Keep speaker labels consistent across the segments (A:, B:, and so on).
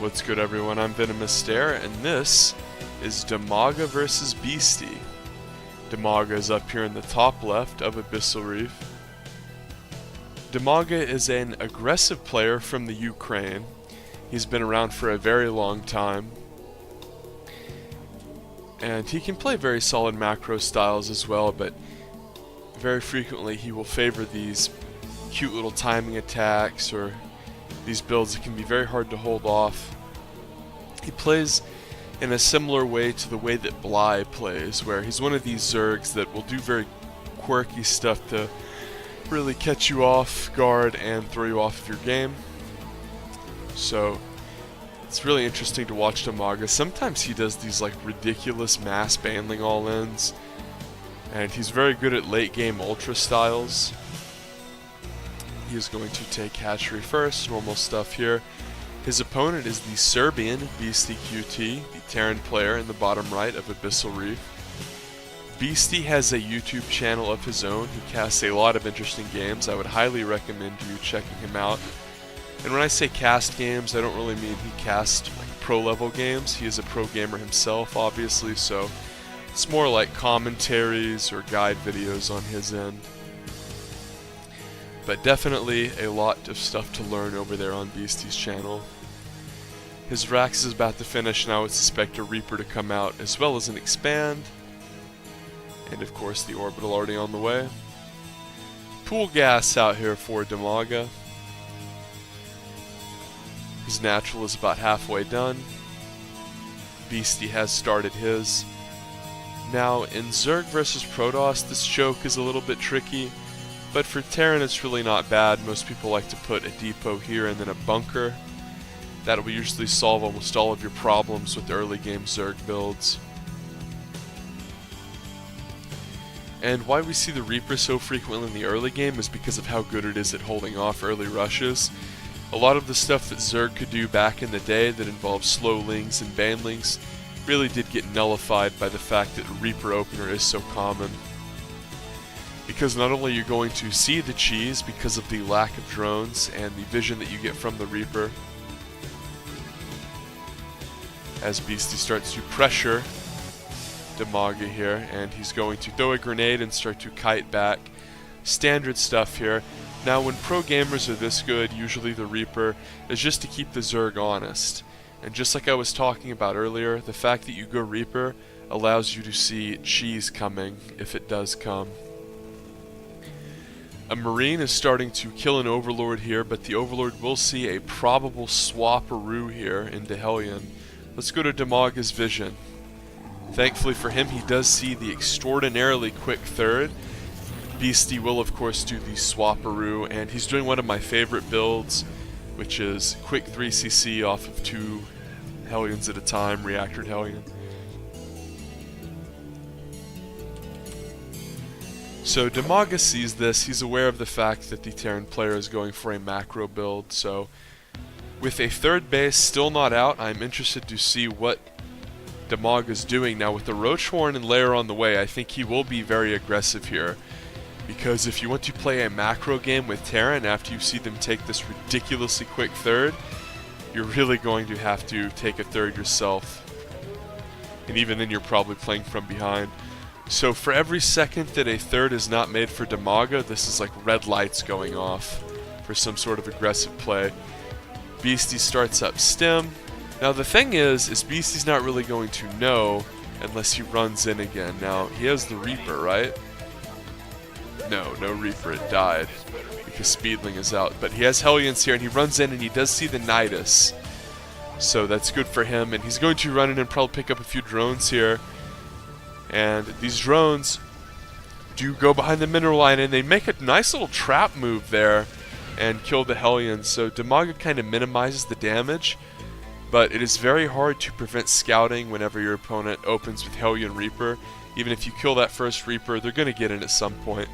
A: What's good, everyone? I'm Venomous Stare, and this is Dimaga versus Beasty. Dimaga is up here in the top left of Abyssal Reef. Dimaga is an aggressive player from the Ukraine. He's been around for a very long time, and he can play very solid macro styles as well, but very frequently he will favor these cute little timing attacks or these builds that can be very hard to hold off. He plays in a similar way to the way that Bly plays, where he's one of these Zergs that will do very quirky stuff to really catch you off guard and throw you off of your game. So it's really interesting to watch Dimaga. Sometimes he does these like ridiculous mass bandling all-ins, and he's very good at late game ultra styles. He is going to take hatchery first, normal stuff here. His opponent is the Serbian BeastyQT, the Terran player in the bottom right of Abyssal Reef. Beasty has a YouTube channel of his own. He casts a lot of interesting games. I would highly recommend you checking him out. And when I say cast games, I don't really mean he casts like pro level games. He is a pro gamer himself, obviously, so it's more like commentaries or guide videos on his end. But definitely a lot of stuff to learn over there on Beasty's channel. His Rax is about to finish, and I would suspect a Reaper to come out, as well as an Expand. And of course the Orbital already on the way. Pool Gas out here for Dimaga. His Natural is about halfway done. Beasty has started his. Now in Zerg versus Protoss, this choke is a little bit tricky. But for Terran, it's really not bad. Most people like to put a depot here and then a bunker. That will usually solve almost all of your problems with early game Zerg builds. And why we see the Reaper so frequently in the early game is because of how good it is at holding off early rushes. A lot of the stuff that Zerg could do back in the day that involved slowlings and banelings really did get nullified by the fact that Reaper opener is so common. Because not only are you going to see the cheese because of the lack of drones and the vision that you get from the Reaper, as Beasty starts to pressure Dimaga here, and he's going to throw a grenade and start to kite back. Standard stuff here. Now when pro gamers are this good, usually the Reaper is just to keep the Zerg honest. And just like I was talking about earlier, the fact that you go Reaper allows you to see cheese coming if it does come. A Marine is starting to kill an Overlord here, but the Overlord will see a probable swap-a-roo here into Hellion. Let's go to Dimaga's vision. Thankfully for him, he does see the extraordinarily quick third. Beasty will, of course, do the swap-a-roo, and he's doing one of my favorite builds, which is quick 3cc off of 2 Hellions at a time, reactored Hellion. So Dimaga sees this. He's aware of the fact that the Terran player is going for a macro build, so with a third base still not out, I'm interested to see what Dimaga's doing. Now with the Roach Horn and Lair on the way, I think he will be very aggressive here, because if you want to play a macro game with Terran after you see them take this ridiculously quick third, you're really going to have to take a third yourself, and even then you're probably playing from behind. So for every second that a third is not made for Dimaga, this is like red lights going off for some sort of aggressive play. Beasty starts up stem. Now the thing is Beasty's not really going to know unless he runs in again. Now he has the Reaper, right? No Reaper, it died because Speedling is out. But he has Hellions here and he runs in and he does see the Nydus. So that's good for him, and he's going to run in and probably pick up a few drones here. And these drones do go behind the mineral line, and they make a nice little trap move there and kill the Hellions. So Dimaga kind of minimizes the damage, but it is very hard to prevent scouting whenever your opponent opens with Hellion Reaper. Even if you kill that first Reaper, they're going to get in at some point.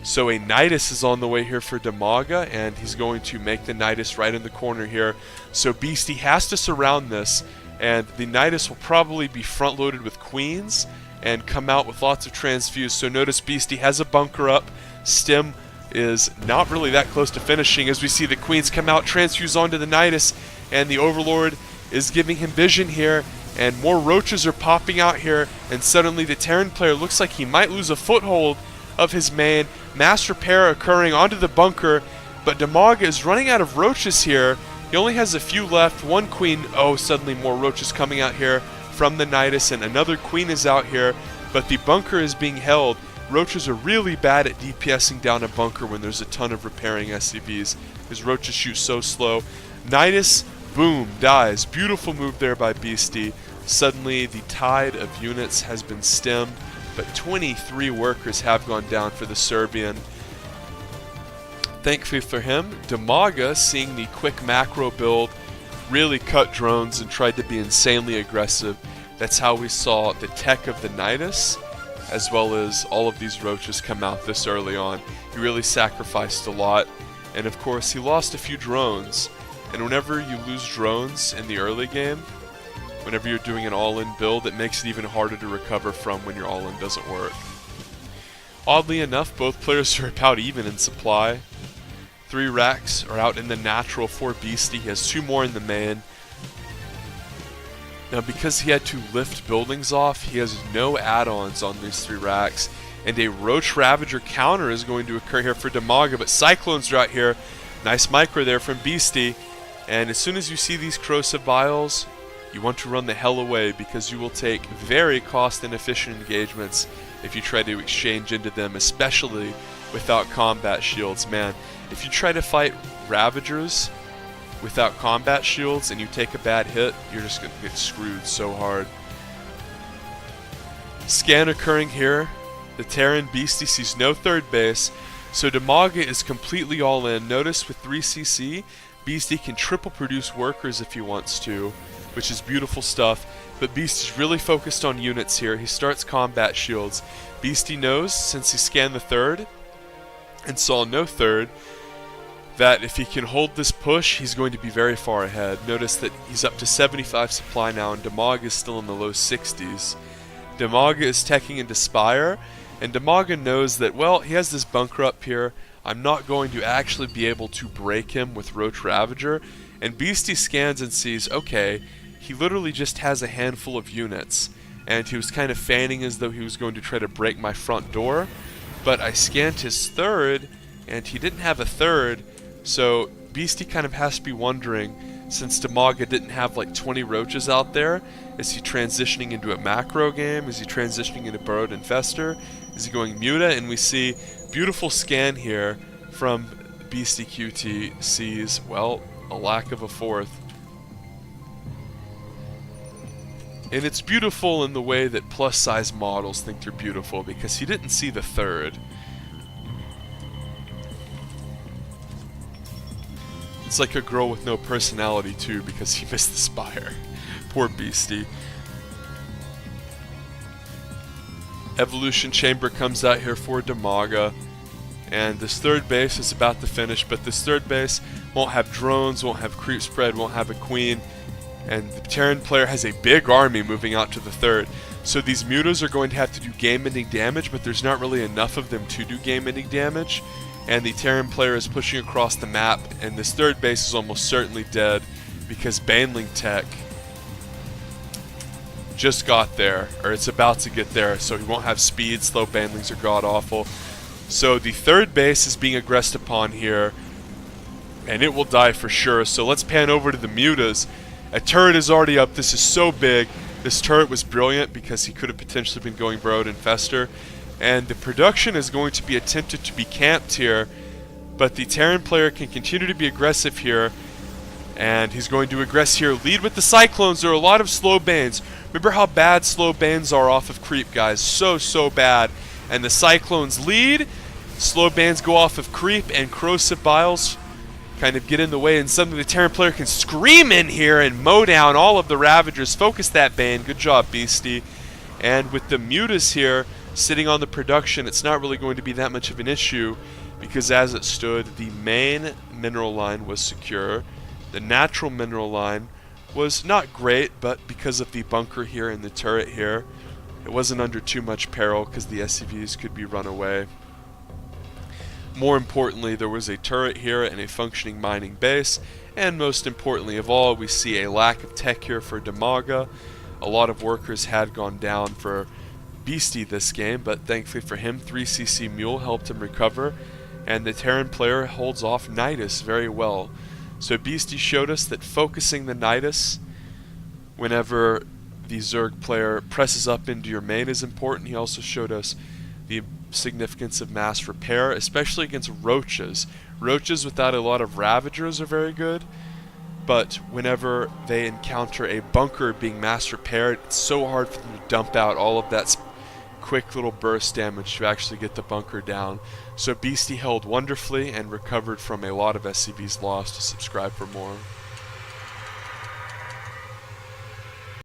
A: So a Nydus is on the way here for Dimaga, and he's going to make the Nydus right in the corner here. So Beasty has to surround this, and the Nydus will probably be front-loaded with Queens and come out with lots of transfuse. So notice Beasty has a bunker up. Stem is not really that close to finishing as we see the Queens come out, transfuse onto the Nydus, and the Overlord is giving him vision here, and more roaches are popping out here, and suddenly the Terran player looks like he might lose a foothold of his main. Mass repair occurring onto the bunker, but Dimaga is running out of roaches here. He only has a few left, one queen. Oh, suddenly more roaches coming out here from the Nydus, and another queen is out here, but the bunker is being held. Roaches are really bad at DPSing down a bunker when there's a ton of repairing SCVs, because roaches shoot so slow. Nydus, boom, dies. Beautiful move there by Beasty. Suddenly the tide of units has been stemmed, but 23 workers have gone down for the Serbian. Thankfully for him, Dimaga, seeing the quick macro build, really cut drones and tried to be insanely aggressive. That's how we saw the tech of the Nidus, as well as all of these roaches come out this early on. He really sacrificed a lot, and of course he lost a few drones. And whenever you lose drones in the early game, whenever you're doing an all-in build, it makes it even harder to recover from when your all-in doesn't work. Oddly enough, both players are about even in supply. 3 racks are out in the natural for Beasty. He has 2 more in the main. Now, because he had to lift buildings off, he has no add-ons on these 3 racks. And a Roach Ravager counter is going to occur here for Dimaga, but Cyclones are out here. Nice micro there from Beasty. And as soon as you see these corrosive vials, you want to run the hell away, because you will take very cost-inefficient engagements if you try to exchange into them, especially without combat shields. Man, if you try to fight Ravagers without combat shields and you take a bad hit, you're just going to get screwed so hard. Scan occurring here. The Terran Beasty sees no third base, so Dimaga is completely all in. Notice with 3cc, Beasty can triple produce workers if he wants to, which is beautiful stuff, but Beasty's really focused on units here. He starts combat shields. Beasty knows, since he scanned the third and saw no third, that if he can hold this push, he's going to be very far ahead. Notice that he's up to 75 supply now, and Dimaga is still in the low 60s. Dimaga is teching into Spire, and Dimaga knows that, well, he has this bunker up here. I'm not going to actually be able to break him with Roach Ravager. And Beasty scans and sees, okay, he literally just has a handful of units, and he was kind of fanning as though he was going to try to break my front door, but I scanned his third, and he didn't have a third, so Beasty kind of has to be wondering, since Dimaga didn't have like 20 roaches out there, is he transitioning into a macro game? Is he transitioning into Burrowed Infester? Is he going Muta? And we see beautiful scan here from BeastyQT sees, well, a lack of a fourth. And it's beautiful in the way that plus-size models think they're beautiful, because he didn't see the third. It's like a girl with no personality too, because he missed the Spire. Poor Beasty. Evolution Chamber comes out here for Dimaga, and this third base is about to finish, but this third base won't have drones, won't have creep spread, won't have a queen, and the Terran player has a big army moving out to the third. So these mutas are going to have to do game-ending damage, but there's not really enough of them to do game-ending damage, and the Terran player is pushing across the map, and this third base is almost certainly dead because Baneling Tech just got there, or it's about to get there, so he won't have speed. Slow Banelings are god-awful. So the third base is being aggressed upon here, and it will die for sure. So let's pan over to the mutas. A turret is already up. This is so big. This turret was brilliant because he could have potentially been going Burrowed Infester. And the production is going to be attempted to be camped here, but the Terran player can continue to be aggressive here, and he's going to aggress here. Lead with the Cyclones. There are a lot of slow Banes. Remember how bad slow Banes are off of creep, guys. So bad. And the Cyclones lead. Slow Banes go off of creep, and corrosive vials kind of get in the way, and suddenly the Terran player can scream in here and mow down all of the Ravagers. Focus that Bane. Good job, Beasty. And with the mutas here sitting on the production, it's not really going to be that much of an issue, because as it stood, the main mineral line was secure. The natural mineral line was not great, but because of the bunker here and the turret here, it wasn't under too much peril because the SCVs could be run away. More importantly, there was a turret here and a functioning mining base, And most importantly of all, we see a lack of tech here for Dimaga. A lot of workers had gone down for Beasty this game, but thankfully for him, 3cc Mule helped him recover, and the Terran player holds off Nydus very well. So Beasty showed us that focusing the Nidus whenever the Zerg player presses up into your main is important. He also showed us the significance of mass repair, especially against Roaches. Roaches without a lot of Ravagers are very good, but whenever they encounter a bunker being mass repaired, it's so hard for them to dump out all of that quick little burst damage to actually get the bunker down. So Beasty held wonderfully and recovered from a lot of SCVs lost. Subscribe for more.